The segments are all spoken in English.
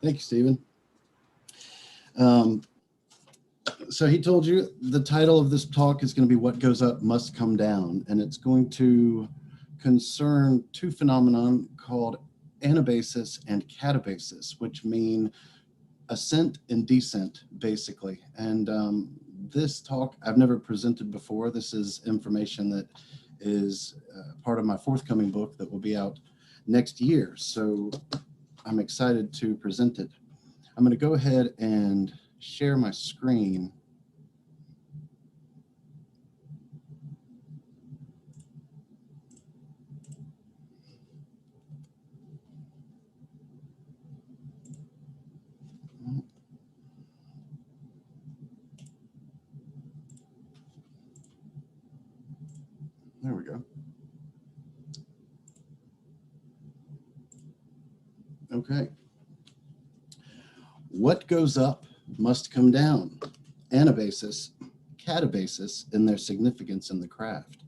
Thank you, Stephen. Um, so he told you the title of this talk is going to be What Goes Up Must Come Down, and it's going to concern two phenomenon called anabasis and katabasis, which mean ascent and descent, basically. And this talk I've never presented before. This is information that is part of my forthcoming book that will be out next year. So I'm excited to present it. I'm going to go ahead and share my screen. There we go. Okay. What goes up must come down. Anabasis, katabasis in their significance in the craft.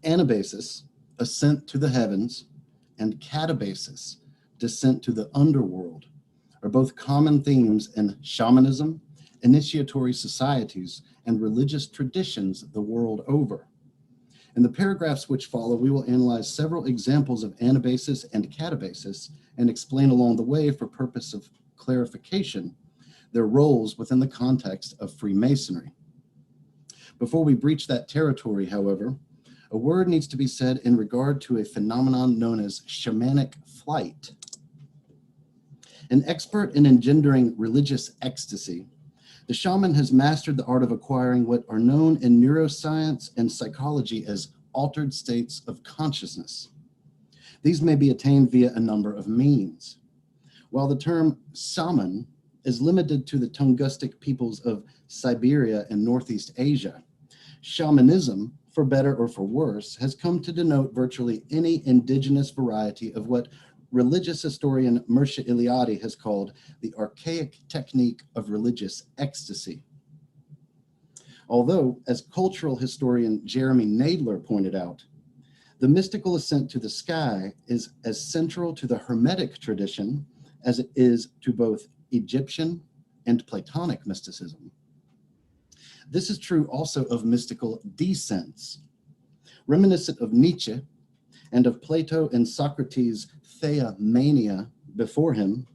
Anabasis, ascent to the heavens, and katabasis, descent to the underworld, are both common themes in shamanism, initiatory societies, and religious traditions the world over. In the paragraphs which follow, we will analyze several examples of anabasis and katabasis and explain along the way, for purpose of clarification, their roles within the context of Freemasonry. Before we breach that territory, however, a word needs to be said in regard to a phenomenon known as shamanic flight. An expert in engendering religious ecstasy, the shaman has mastered the art of acquiring what are known in neuroscience and psychology as altered states of consciousness. These may be attained via a number of means. While the term shaman is limited to the Tungustic peoples of Siberia and Northeast Asia, shamanism, for better or for worse, has come to denote virtually any indigenous variety of what religious historian Mircea Eliade has called the archaic technique of religious ecstasy. Although, as cultural historian Jeremy Nadler pointed out, the mystical ascent to the sky is as central to the Hermetic tradition as it is to both Egyptian and Platonic mysticism. This is true also of mystical descents. Reminiscent of Nietzsche and of Plato and Socrates' theomania before him,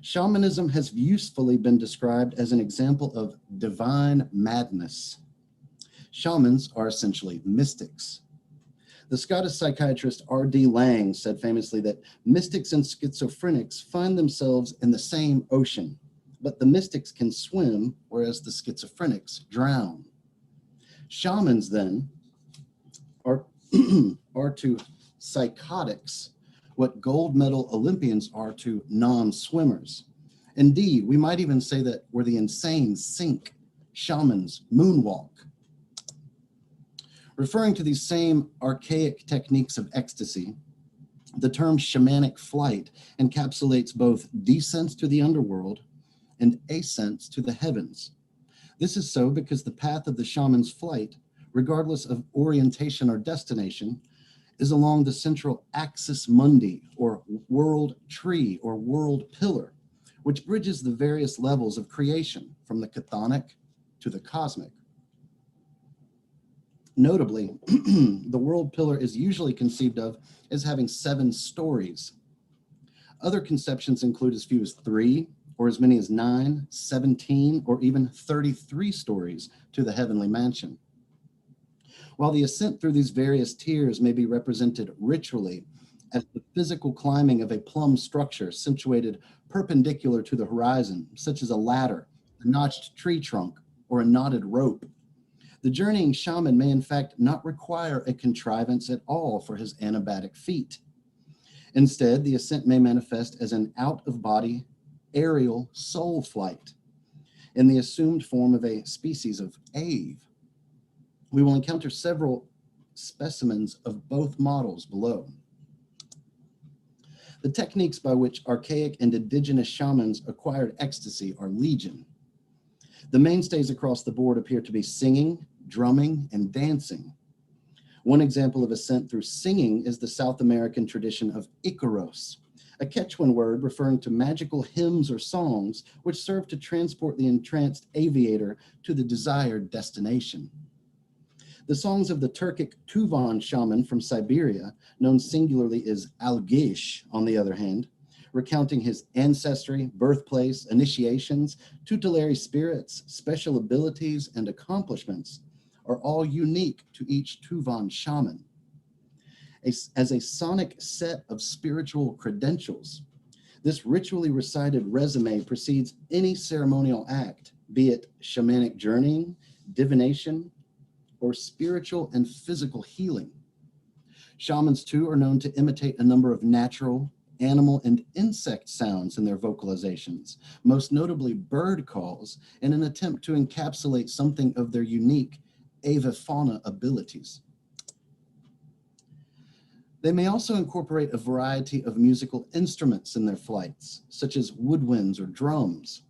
shamanism has usefully been described as an example of divine madness. Shamans are essentially mystics. The Scottish psychiatrist R.D. Laing said famously that mystics and schizophrenics find themselves in the same ocean, but the mystics can swim, whereas the schizophrenics drown. Shamans, then, are, are to psychotics what gold medal Olympians are to non-swimmers. Indeed, we might even say that where the insane sink, shamans moonwalk. Referring to these same archaic techniques of ecstasy, the term shamanic flight encapsulates both descents to the underworld and ascents to the heavens. This is so because the path of the shaman's flight, regardless of orientation or destination, is along the central axis mundi, or world tree, or world pillar, which bridges the various levels of creation from the chthonic to the cosmic. Notably, the world pillar is usually conceived of as having 7 stories. Other conceptions include as few as 3, or as many as 9, 17, or even 33 stories to the heavenly mansion. While the ascent through these various tiers may be represented ritually as the physical climbing of a plumb structure situated perpendicular to the horizon, such as a ladder, a notched tree trunk, or a knotted rope, the journeying shaman may in fact not require a contrivance at all for his anabatic feat. Instead, the ascent may manifest as an out-of-body aerial soul flight in the assumed form of a species of Ave. We will encounter several specimens of both models below. The techniques by which archaic and indigenous shamans acquired ecstasy are legion. The mainstays across the board appear to be singing, drumming, and dancing. One example of ascent through singing is the South American tradition of Icaros, a Quechuan word referring to magical hymns or songs which serve to transport the entranced aviator to the desired destination. The songs of the Turkic Tuvan shaman from Siberia, known singularly as Algish, on the other hand, recounting his ancestry, birthplace, initiations, tutelary spirits, special abilities, and accomplishments, are all unique to each Tuvan shaman. As a sonic set of spiritual credentials, this ritually recited resume precedes any ceremonial act, be it shamanic journeying, divination, or spiritual and physical healing. Shamans, too, are known to imitate a number of natural, animal, and insect sounds in their vocalizations, most notably bird calls, in an attempt to encapsulate something of their unique avifauna abilities. They may also incorporate a variety of musical instruments in their flights, such as woodwinds or drums.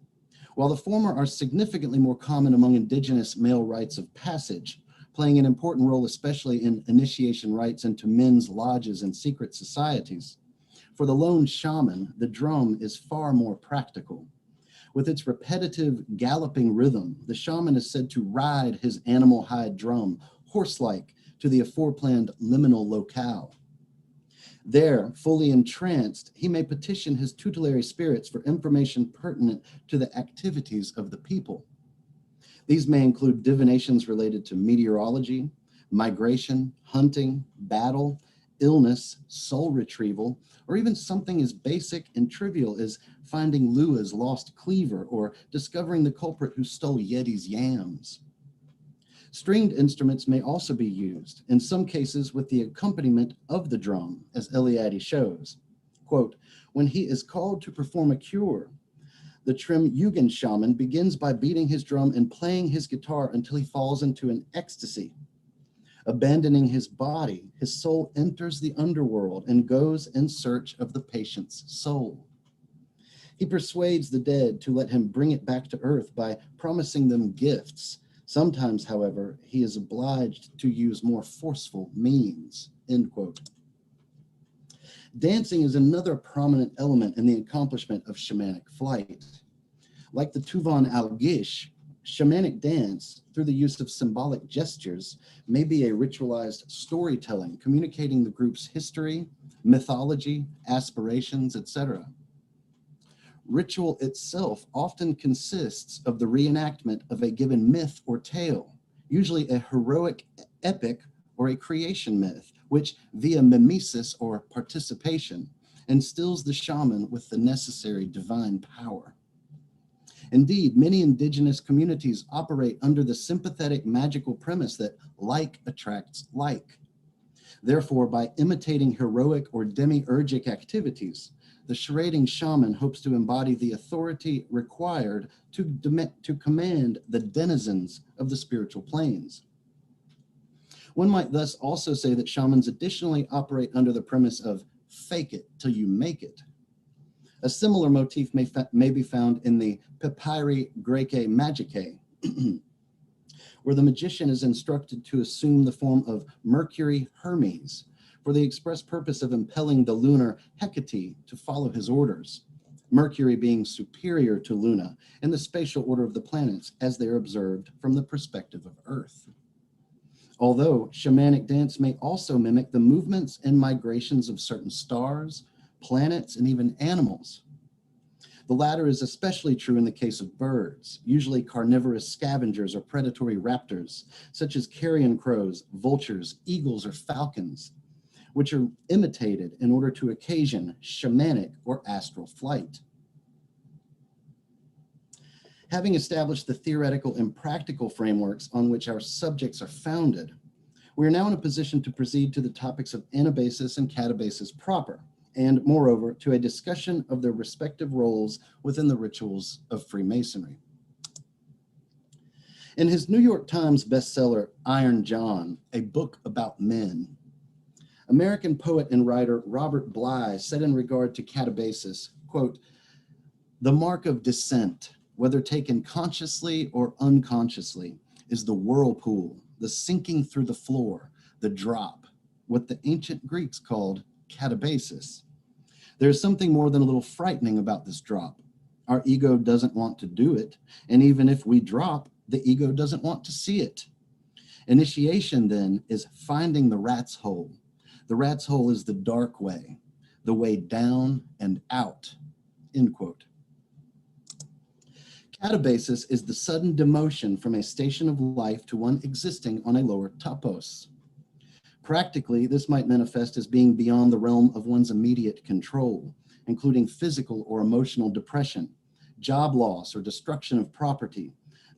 While the former are significantly more common among indigenous male rites of passage, playing an important role especially in initiation rites into men's lodges and secret societies, for the lone shaman, the drum is far more practical. With its repetitive galloping rhythm, the shaman is said to ride his animal hide drum, horse-like, to the aforeplanned liminal locale. There, fully entranced, he may petition his tutelary spirits for information pertinent to the activities of the people. These may include divinations related to meteorology, migration, hunting, battle, illness, soul retrieval, or even something as basic and trivial as finding Lua's lost cleaver or discovering the culprit who stole Yeti's yams. Stringed instruments may also be used, in some cases with the accompaniment of the drum, as Eliade shows. Quote, when he is called to perform a cure, the Trim Yugen shaman begins by beating his drum and playing his guitar until he falls into an ecstasy. Abandoning his body, his soul enters the underworld and goes in search of the patient's soul. He persuades the dead to let him bring it back to earth by promising them gifts. Sometimes, however, he is obliged to use more forceful means, end quote. Dancing is another prominent element in the accomplishment of shamanic flight. Like the Tuvan Algish, shamanic dance, through the use of symbolic gestures, may be a ritualized storytelling, communicating the group's history, mythology, aspirations, etc. Ritual itself often consists of the reenactment of a given myth or tale, usually a heroic epic or a creation myth, which via mimesis or participation instills the shaman with the necessary divine power. Indeed, many indigenous communities operate under the sympathetic magical premise that like attracts like. Therefore, by imitating heroic or demiurgic activities, the charading shaman hopes to embody the authority required to command the denizens of the spiritual planes. One might thus also say that shamans additionally operate under the premise of fake it till you make it. A similar motif may be found in the Papyri Graecae Magicae, where the magician is instructed to assume the form of Mercury Hermes for the express purpose of impelling the lunar Hecate to follow his orders, Mercury being superior to Luna in the spatial order of the planets as they are observed from the perspective of Earth. Although shamanic dance may also mimic the movements and migrations of certain stars, planets, and even animals. The latter is especially true in the case of birds, usually carnivorous scavengers or predatory raptors, such as carrion crows, vultures, eagles, or falcons, which are imitated in order to occasion shamanic or astral flight. Having established the theoretical and practical frameworks on which our subjects are founded, we are now in a position to proceed to the topics of anabasis and katabasis proper, and moreover, to a discussion of their respective roles within the rituals of Freemasonry. In his New York Times bestseller, Iron John, a book about men, American poet and writer Robert Bly said in regard to katabasis, quote, the mark of descent, whether taken consciously or unconsciously, is the whirlpool, the sinking through the floor, the drop, what the ancient Greeks called katabasis. There's something more than a little frightening about this drop. Our ego doesn't want to do it, and even if we drop, the ego doesn't want to see it. Initiation, then, is finding the rat's hole. The rat's hole is the dark way, the way down and out, end quote. Katabasis is the sudden demotion from a station of life to one existing on a lower topos. Practically, this might manifest as being beyond the realm of one's immediate control, including physical or emotional depression, job loss or destruction of property,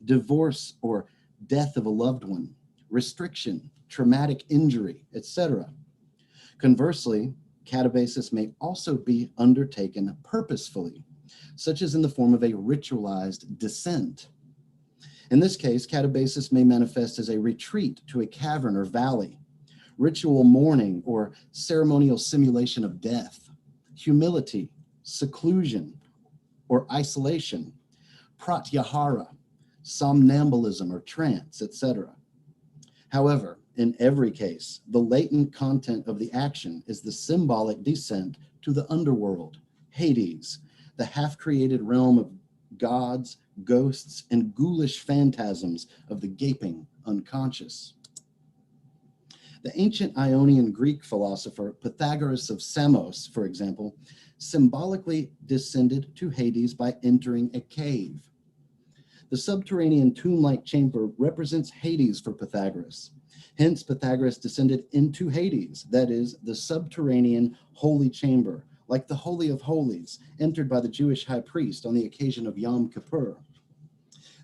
divorce or death of a loved one, restriction, traumatic injury, etc. Conversely, katabasis may also be undertaken purposefully, such as in the form of a ritualized descent. In this case, katabasis may manifest as a retreat to a cavern or valley, ritual mourning or ceremonial simulation of death, humility, seclusion, or isolation, pratyahara, somnambulism or trance, etc. However, in every case, the latent content of the action is the symbolic descent to the underworld, Hades, the half-created realm of gods, ghosts, and ghoulish phantasms of the gaping unconscious. The ancient Ionian Greek philosopher Pythagoras of Samos, for example, symbolically descended to Hades by entering a cave. The subterranean tomb-like chamber represents Hades for Pythagoras. Hence, Pythagoras descended into Hades, that is, the subterranean holy chamber, like the Holy of Holies, entered by the Jewish high priest on the occasion of Yom Kippur,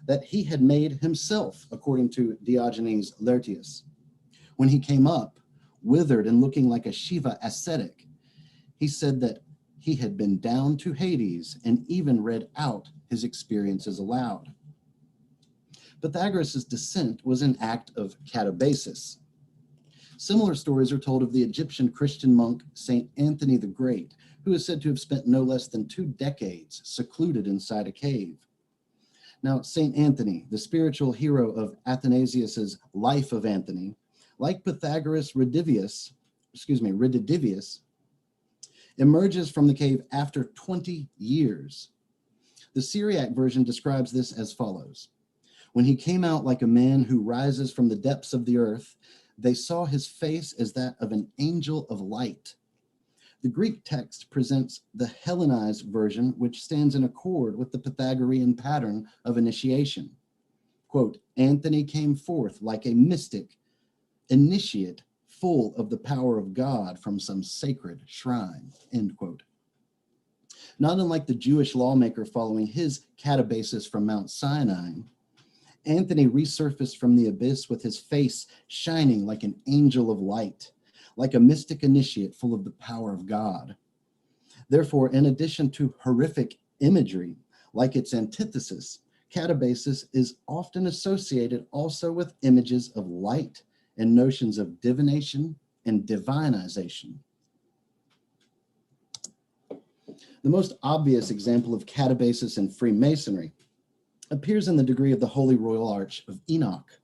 that he had made himself, according to Diogenes Laertius. When he came up, withered and looking like a Shiva ascetic, he said that he had been down to Hades and even read out his experiences aloud. Pythagoras' descent was an act of katabasis. Similar stories are told of the Egyptian Christian monk Saint Anthony the Great, who is said to have spent no less than 2 decades secluded inside a cave. Now, Saint Anthony, the spiritual hero of Athanasius's Life of Anthony, like Pythagoras Redivius, emerges from the cave after 20 years. The Syriac version describes this as follows. When he came out like a man who rises from the depths of the earth, they saw his face as that of an angel of light. The Greek text presents the Hellenized version, which stands in accord with the Pythagorean pattern of initiation. Quote, Anthony came forth like a mystic initiate full of the power of God from some sacred shrine, end quote. Not unlike the Jewish lawmaker following his katabasis from Mount Sinai, Anthony resurfaced from the abyss with his face shining like an angel of light, like a mystic initiate full of the power of God. Therefore, in addition to horrific imagery, like its antithesis, katabasis is often associated also with images of light and notions of divination and divinization. The most obvious example of katabasis in Freemasonry appears in the degree of the Holy Royal Arch of Enoch.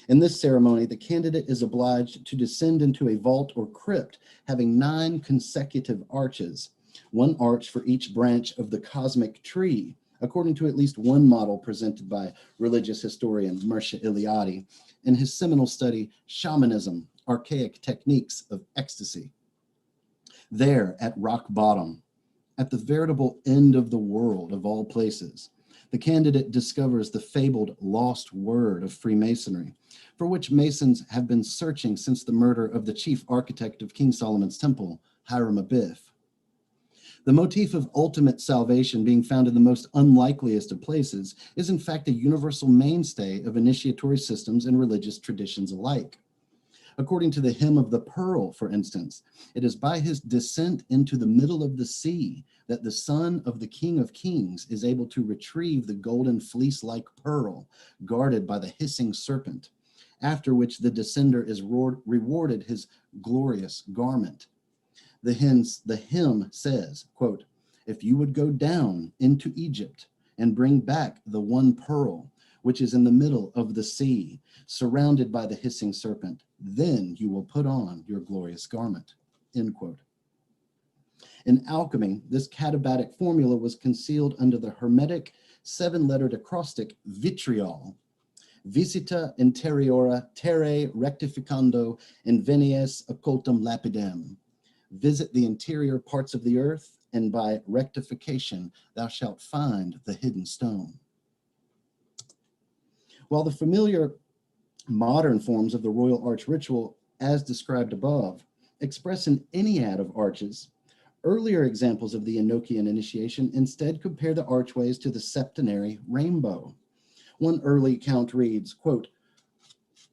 In this ceremony, the candidate is obliged to descend into a vault or crypt having 9 consecutive arches, 1 arch for each branch of the cosmic tree, according to at least one model presented by religious historian Mircea Eliade in his seminal study, Shamanism, Archaic Techniques of Ecstasy. There, at rock bottom, at the veritable end of the world of all places, the candidate discovers the fabled lost word of Freemasonry, for which Masons have been searching since the murder of the chief architect of King Solomon's Temple, Hiram Abiff. The motif of ultimate salvation being found in the most unlikeliest of places is in fact a universal mainstay of initiatory systems and religious traditions alike. According to the Hymn of the Pearl, for instance, it is by his descent into the middle of the sea that the son of the King of Kings is able to retrieve the golden fleece-like pearl guarded by the hissing serpent, after which the descender is rewarded his glorious garment. The hymn says, quote, if you would go down into Egypt and bring back the one pearl, which is in the middle of the sea, surrounded by the hissing serpent, then you will put on your glorious garment, end quote. In alchemy, this katabatic formula was concealed under the hermetic 7-lettered acrostic vitriol. Visita interiora terrae rectificando invenies occultum lapidem. Visit the interior parts of the earth, and by rectification thou shalt find the hidden stone. While the familiar modern forms of the royal arch ritual, as described above, express an ennead of arches, earlier examples of the Enochian initiation instead compare the archways to the septenary rainbow. One early account reads, quote,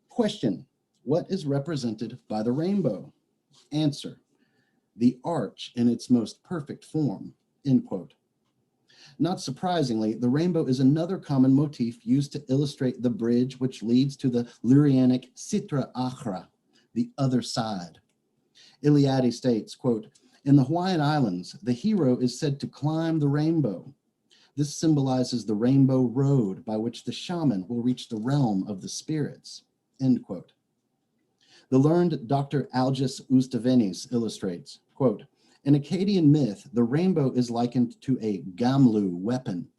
question, what is represented by the rainbow? Answer, the arch in its most perfect form, end quote. Not surprisingly, the rainbow is another common motif used to illustrate the bridge which leads to the Lurianic Sitra Achra, the other side. Iliade states, quote, in the Hawaiian Islands, the hero is said to climb the rainbow. This symbolizes the rainbow road by which the shaman will reach the realm of the spirits, end quote. The learned Dr. Algis Ustavenis illustrates, quote, in Akkadian myth, the rainbow is likened to a gamlu weapon,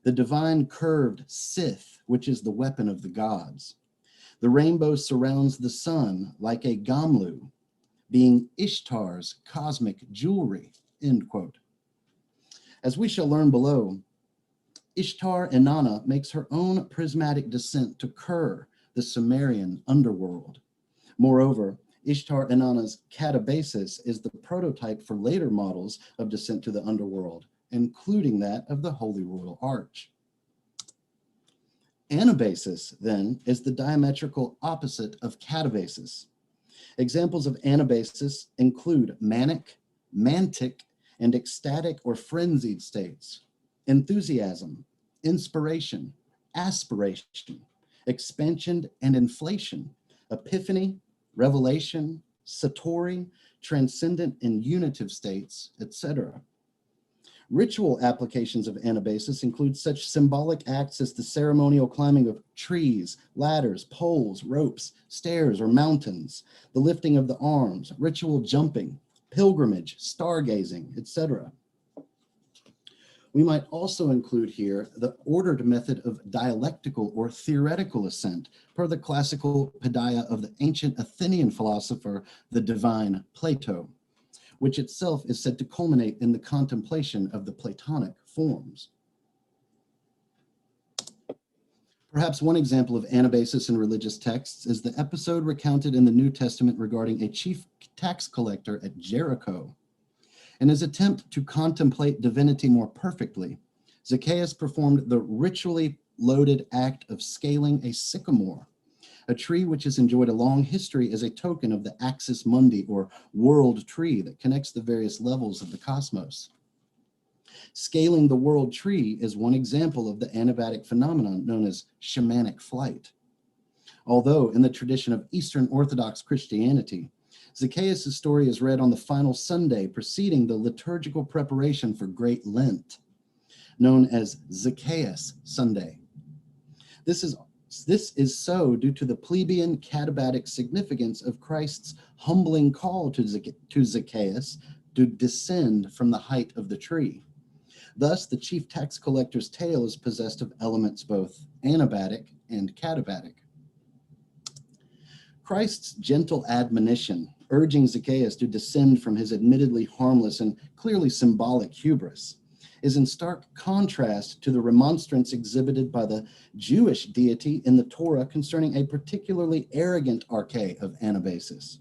the divine curved scythe, which is the weapon of the gods. The rainbow surrounds the sun like a gamlu, being Ishtar's cosmic jewelry, end quote. As we shall learn below, Ishtar Inanna makes her own prismatic descent to Ker, the Sumerian underworld. Moreover, Ishtar Inanna's katabasis is the prototype for later models of descent to the underworld, including that of the Holy Royal Arch. Anabasis, then, is the diametrical opposite of katabasis. Examples of anabasis include manic, mantic, and ecstatic or frenzied states, enthusiasm, inspiration, aspiration, expansion and inflation, epiphany, revelation, satori, transcendent and unitive states, etc. Ritual applications of anabasis include such symbolic acts as the ceremonial climbing of trees, ladders, poles, ropes, stairs, or mountains, the lifting of the arms, ritual jumping, pilgrimage, stargazing, etc. We might also include here the ordered method of dialectical or theoretical ascent, per the classical paideia of the ancient Athenian philosopher, the divine Plato, which itself is said to culminate in the contemplation of the Platonic forms. Perhaps one example of anabasis in religious texts is the episode recounted in the New Testament regarding a chief tax collector at Jericho. In his attempt to contemplate divinity more perfectly, Zacchaeus performed the ritually loaded act of scaling a sycamore, a tree which has enjoyed a long history as a token of the axis mundi, or world tree, that connects the various levels of the cosmos. Scaling the world tree is one example of the anabatic phenomenon known as shamanic flight. Although in the tradition of Eastern Orthodox Christianity, Zacchaeus' story is read on the final Sunday preceding the liturgical preparation for Great Lent, known as Zacchaeus Sunday. This is so due to the plebeian katabatic significance of Christ's humbling call to Zacchaeus to descend from the height of the tree. Thus, the chief tax collector's tale is possessed of elements both anabatic and katabatic. Christ's gentle admonition, urging Zacchaeus to descend from his admittedly harmless and clearly symbolic hubris, is in stark contrast to the remonstrance exhibited by the Jewish deity in the Torah concerning a particularly arrogant arche of anabasis.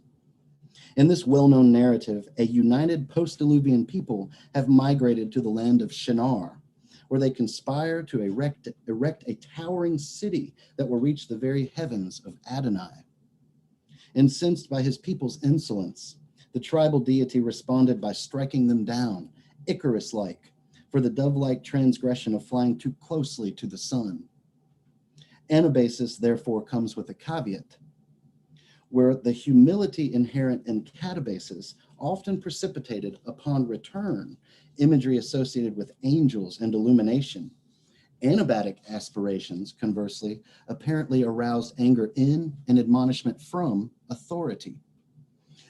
In this well-known narrative, a united post-diluvian people have migrated to the land of Shinar, where they conspire to erect a towering city that will reach the very heavens of Adonai. Incensed by his people's insolence, the tribal deity responded by striking them down, Icarus-like, for the dove-like transgression of flying too closely to the sun. Anabasis, therefore, comes with a caveat, where the humility inherent in katabasis often precipitated upon return imagery associated with angels and illumination. Anabatic aspirations, conversely, apparently aroused anger in and admonishment from authority.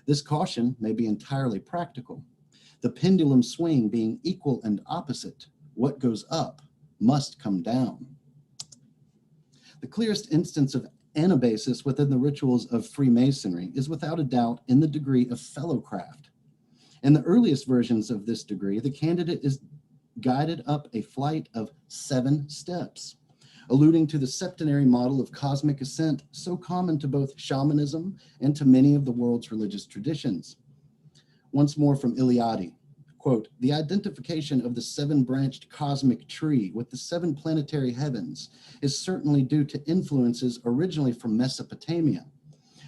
This caution may be entirely practical. the pendulum swing being equal and opposite. What goes up must come down. The clearest instance of anabasis within the rituals of Freemasonry is without a doubt in the degree of fellowcraft. In the earliest versions of this degree, the candidate is guided up a flight of 7 steps, alluding to the septenary model of cosmic ascent so common to both shamanism and to many of the world's religious traditions. Once more from Iliade, quote, "The identification of the 7-branched cosmic tree with the 7 planetary heavens is certainly due to influences originally from Mesopotamia.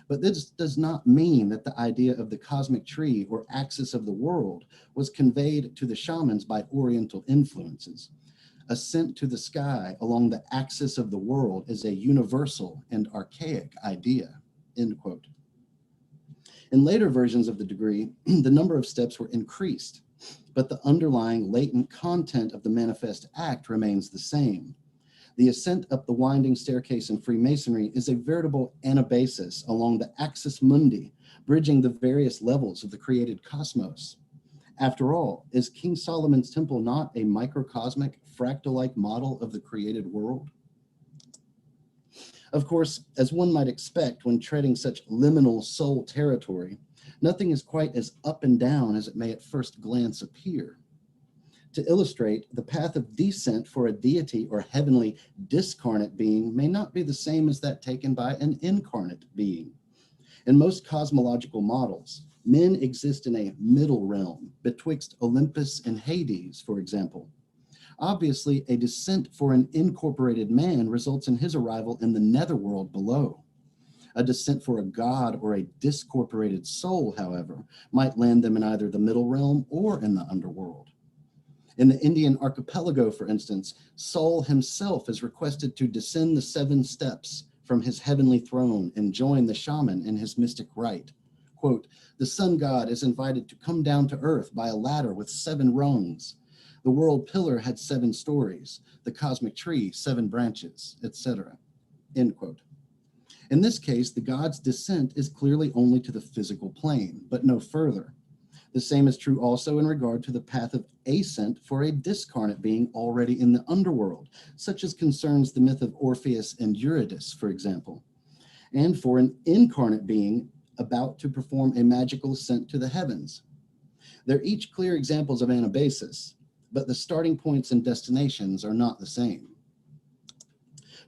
But this does not mean that the idea of the cosmic tree or axis of the world was conveyed to the shamans by Oriental influences. Ascent to the sky along the axis of the world is a universal and archaic idea," end quote. In later versions of the degree, the number of steps were increased, but the underlying latent content of the manifest act remains the same. The ascent up the winding staircase in Freemasonry is a veritable anabasis along the axis mundi, bridging the various levels of the created cosmos. After all, is King Solomon's temple not a microcosmic, fractal-like model of the created world? Of course, as one might expect when treading such liminal soul territory, nothing is quite as up and down as it may at first glance appear. To illustrate, the path of descent for a deity or heavenly discarnate being may not be the same as that taken by an incarnate being. In most cosmological models, men exist in a middle realm betwixt Olympus and Hades, for example. Obviously, a descent for an incorporated man results in his arrival in the netherworld below. A descent for a god or a discorporated soul, however, might land them in either the middle realm or in the underworld. In the Indian archipelago, for instance, Sol himself is requested to descend the 7 steps from his heavenly throne and join the shaman in his mystic rite. Quote, "The sun god is invited to come down to earth by a ladder with 7 rungs. The world pillar had 7 stories, the cosmic tree 7 branches, etc." End quote. In this case, the god's descent is clearly only to the physical plane, but no further. The same is true also in regard to the path of ascent for a discarnate being already in the underworld, such as concerns the myth of Orpheus and Eurydice, for example, and for an incarnate being about to perform a magical ascent to the heavens. They're each clear examples of anabasis, but the starting points and destinations are not the same.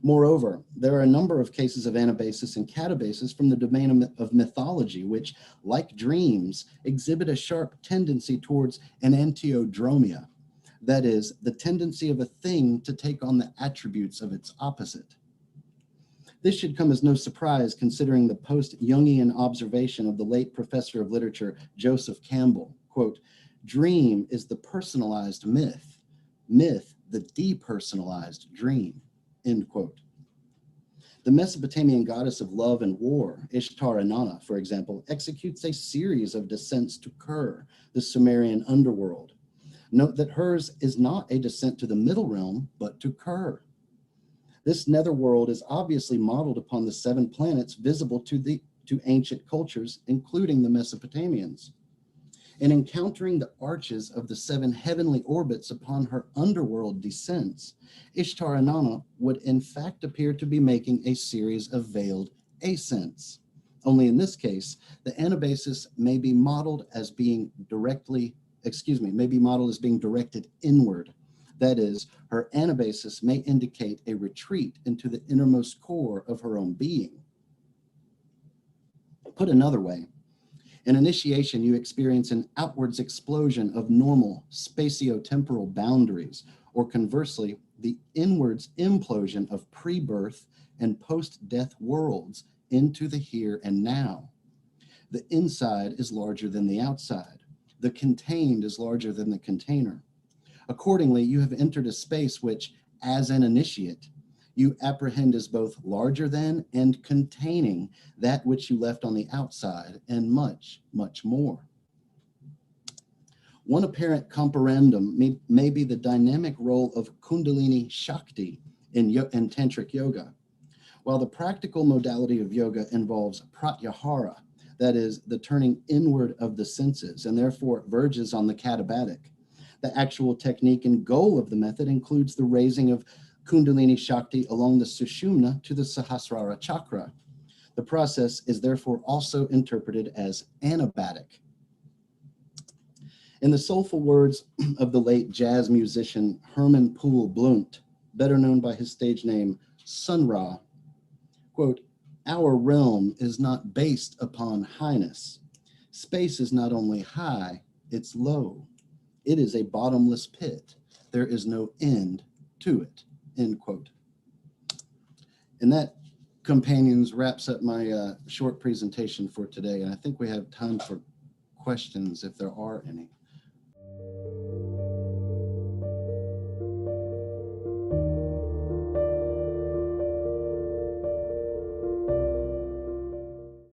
Moreover, there are a number of cases of anabasis and katabasis from the domain of mythology, which, like dreams, exhibit a sharp tendency towards enantiodromia, that is, the tendency of a thing to take on the attributes of its opposite. This should come as no surprise considering the post-Jungian observation of the late professor of literature, Joseph Campbell, quote, "Dream is the personalized myth, myth the depersonalized dream," end quote. The Mesopotamian goddess of love and war, Ishtar Inanna, for example, executes a series of descents to Ker, the Sumerian underworld. Note that hers is not a descent to the middle realm, but to Ker. This netherworld is obviously modeled upon the 7 planets visible to ancient cultures, including the Mesopotamians. In encountering the arches of the 7 heavenly orbits upon her underworld descents, Ishtar Inanna would in fact appear to be making a series of veiled ascents. Only in this case, the anabasis may be modeled as being directed inward. That is, her anabasis may indicate a retreat into the innermost core of her own being. Put another way, in initiation, you experience an outwards explosion of normal spatio-temporal boundaries, or conversely, the inwards implosion of pre-birth and post-death worlds into the here and now. The inside is larger than the outside. The contained is larger than the container. Accordingly, you have entered a space which, as an initiate, you apprehend as both larger than and containing that which you left on the outside, and much, much more. One apparent comparandum may be the dynamic role of Kundalini Shakti in Tantric yoga. While the practical modality of yoga involves pratyahara, that is, the turning inward of the senses, and therefore verges on the katabatic. The actual technique and goal of the method includes the raising of Kundalini Shakti along the Sushumna to the Sahasrara chakra. The process is therefore also interpreted as anabatic. In the soulful words of the late jazz musician Herman Poole Blount, better known by his stage name Sun Ra, quote, "Our realm is not based upon highness. Space is not only high, it's low. It is a bottomless pit. There is no end to it," end quote. And that, companions, wraps up my short presentation for today. And I think we have time for questions if there are any.